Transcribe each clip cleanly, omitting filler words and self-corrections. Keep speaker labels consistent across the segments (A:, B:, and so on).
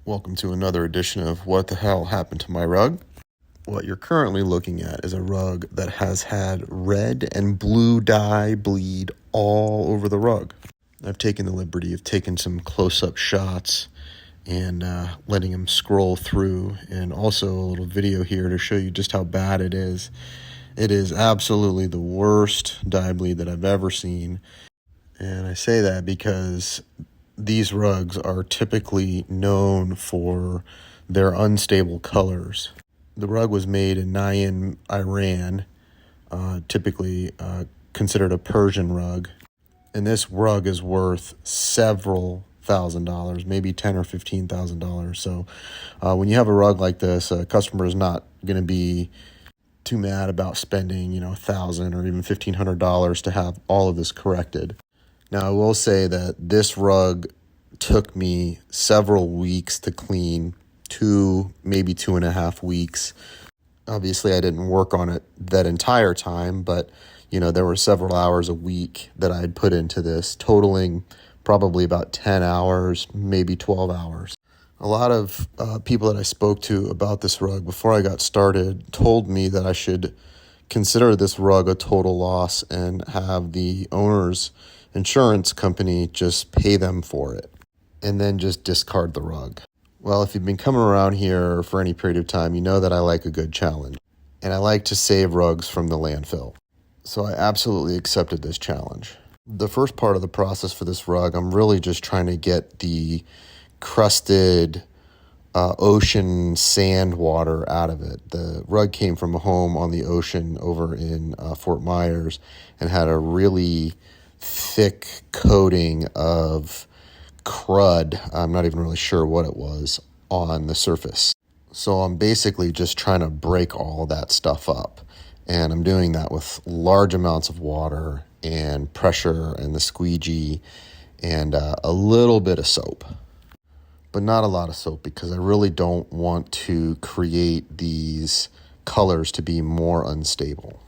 A: Welcome to another edition of What the Hell Happened to My Rug? What you're currently looking at is a rug that has had red and blue dye bleed all over the rug. I've taken the liberty of taking some close-up shots and letting them scroll through, and also a little video here to show you just how bad it is. It is absolutely the worst dye bleed that I've ever seen. And I say that because these rugs are typically known for their unstable colors. The rug was made in Nayan, Iran, typically considered a Persian rug. And this rug is worth several $1,000s, maybe $10,000 or $15,000. So when you have a rug like this, a customer is not going to be too mad about spending, $1,000 or even $1,500 to have all of this corrected. Now, I will say that this rug took me several weeks to clean, maybe 2.5 weeks. Obviously, I didn't work on it that entire time, but, there were several hours a week that I'd put into this, totaling probably about 10 hours, maybe 12 hours. A lot of people that I spoke to about this rug before I got started told me that I should consider this rug a total loss and have the owner's insurance company just pay them for it and then just discard the rug. Well, if you've been coming around here for any period of time, you know that I like a good challenge, and I like to save rugs from the landfill. So I absolutely accepted this challenge. The first part of the process for this rug, I'm really just trying to get the crusted ocean sand water out of it. The rug came from a home on the ocean over in Fort Myers and had a really thick coating of crud, I'm not even really sure what it was, on the surface. So I'm basically just trying to break all that stuff up. And I'm doing that with large amounts of water and pressure and the squeegee and a little bit of soap. But not a lot of soap, because I really don't want to create these colors to be more unstable.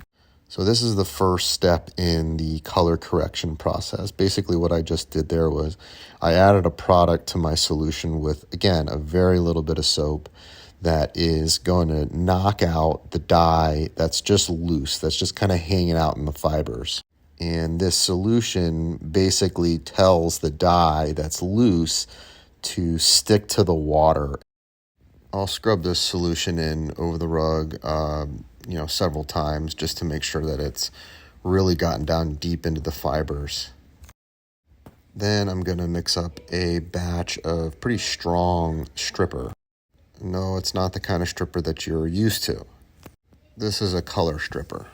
A: So this is the first step in the color correction process. Basically what I just did there was I added a product to my solution with, again, a very little bit of soap that is going to knock out the dye that's just loose, that's just kind of hanging out in the fibers. And this solution basically tells the dye that's loose to stick to the water. I'll scrub this solution in over the rug, several times just to make sure that it's really gotten down deep into the fibers. Then I'm going to mix up a batch of pretty strong stripper. No, it's not the kind of stripper that you're used to. This is a color stripper.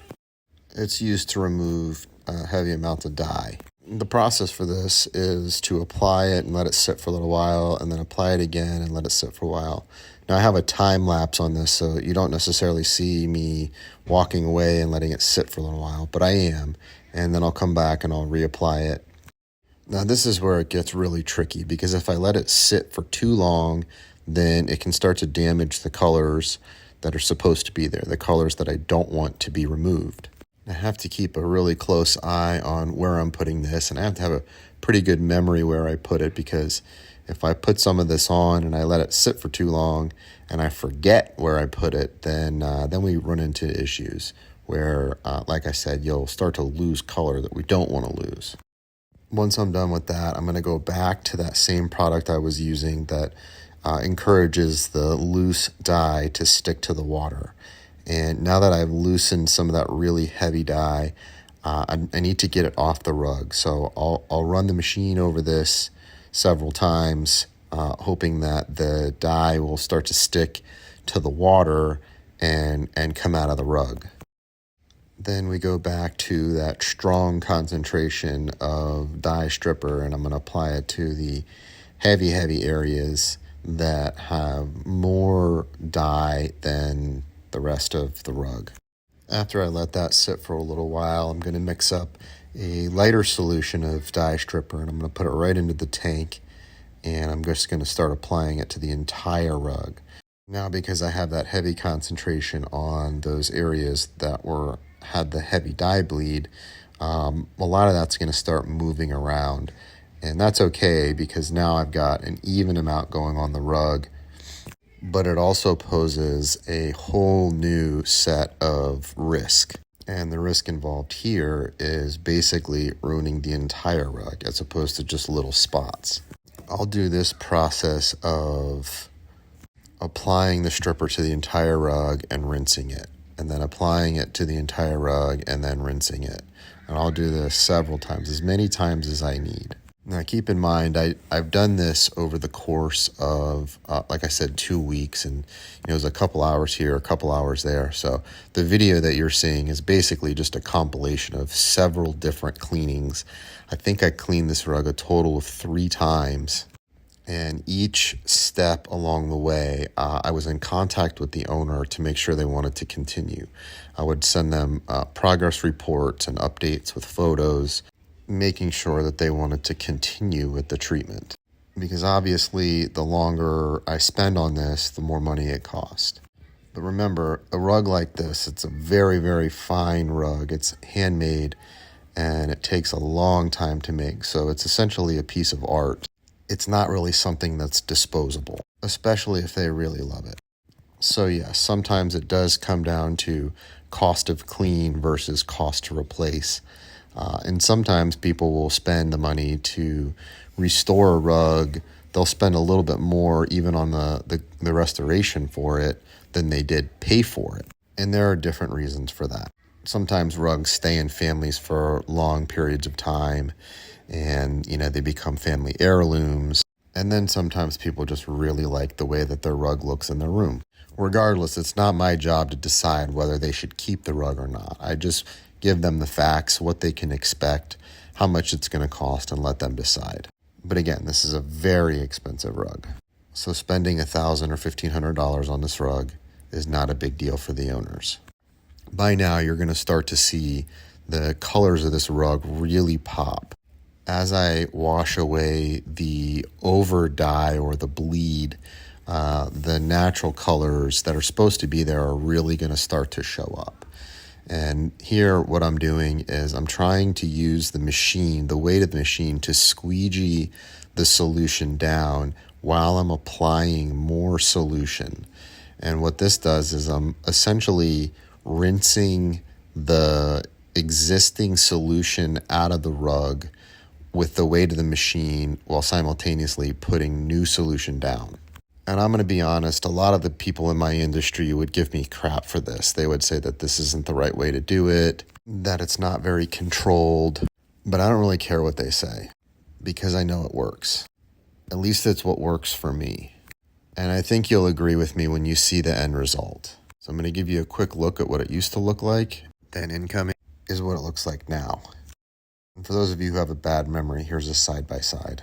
A: It's used to remove heavy amounts of dye. The process for this is to apply it and let it sit for a little while, and then apply it again and let it sit for a while. Now, I have a time lapse on this, so you don't necessarily see me walking away and letting it sit for a little while, but I am, and then I'll come back and I'll reapply it. Now, this is where it gets really tricky, because if I let it sit for too long, then it can start to damage the colors that are supposed to be there, the colors that I don't want to be removed. I have to keep a really close eye on where I'm putting this, and I have to have a pretty good memory where I put it, because if I put some of this on and I let it sit for too long and I forget where I put it, then we run into issues where, like I said, you'll start to lose color that we don't want to lose. Once I'm done with that, I'm going to go back to that same product I was using that encourages the loose dye to stick to the water. And now that I've loosened some of that really heavy dye, I need to get it off the rug. So I'll run the machine over this several times, hoping that the dye will start to stick to the water and come out of the rug. Then we go back to that strong concentration of dye stripper, and I'm going to apply it to the heavy areas that have more dye than the rest of the rug. After I let that sit for a little while, I'm going to mix up a lighter solution of dye stripper, and I'm going to put it right into the tank, and I'm just going to start applying it to the entire rug. Now, because I have that heavy concentration on those areas that had the heavy dye bleed, a lot of that's going to start moving around, And that's okay because now I've got an even amount going on the rug, but it also poses a whole new set of risk. And the risk involved here is basically ruining the entire rug as opposed to just little spots. I'll do this process of applying the stripper to the entire rug and rinsing it, and then applying it to the entire rug and then rinsing it. And I'll do this several times, as many times as I need. Now, keep in mind, I've done this over the course of, like I said, 2 weeks, and it was a couple hours here, a couple hours there. So the video that you're seeing is basically just a compilation of several different cleanings. I think I cleaned this rug a total of 3 times, and each step along the way, I was in contact with the owner to make sure they wanted to continue. I would send them progress reports and updates with photos, making sure that they wanted to continue with the treatment. Because obviously, the longer I spend on this, the more money it costs. But remember, a rug like this, it's a very, very fine rug. It's handmade, and it takes a long time to make. So it's essentially a piece of art. It's not really something that's disposable, especially if they really love it. So yes, sometimes it does come down to cost of clean versus cost to replace. And sometimes people will spend the money to restore a rug. They'll spend a little bit more even on the restoration for it than they did pay for it. And there are different reasons for that. Sometimes rugs stay in families for long periods of time, and they become family heirlooms. And then sometimes people just really like the way that their rug looks in their room. Regardless, it's not my job to decide whether they should keep the rug or not. I just give them the facts, what they can expect, how much it's going to cost, and let them decide. But again, this is a very expensive rug. So spending $1,000 or $1,500 on this rug is not a big deal for the owners. By now, you're going to start to see the colors of this rug really pop. As I wash away the over dye or the bleed, the natural colors that are supposed to be there are really going to start to show up. And here what I'm doing is I'm trying to use the machine, the weight of the machine, to squeegee the solution down while I'm applying more solution. And what this does is I'm essentially rinsing the existing solution out of the rug with the weight of the machine while simultaneously putting new solution down. And I'm going to be honest, a lot of the people in my industry would give me crap for this. They would say that this isn't the right way to do it, that it's not very controlled. But I don't really care what they say because I know it works. At least it's what works for me. And I think you'll agree with me when you see the end result. So I'm going to give you a quick look at what it used to look like. Then incoming is what it looks like now. And for those of you who have a bad memory, here's a side by side.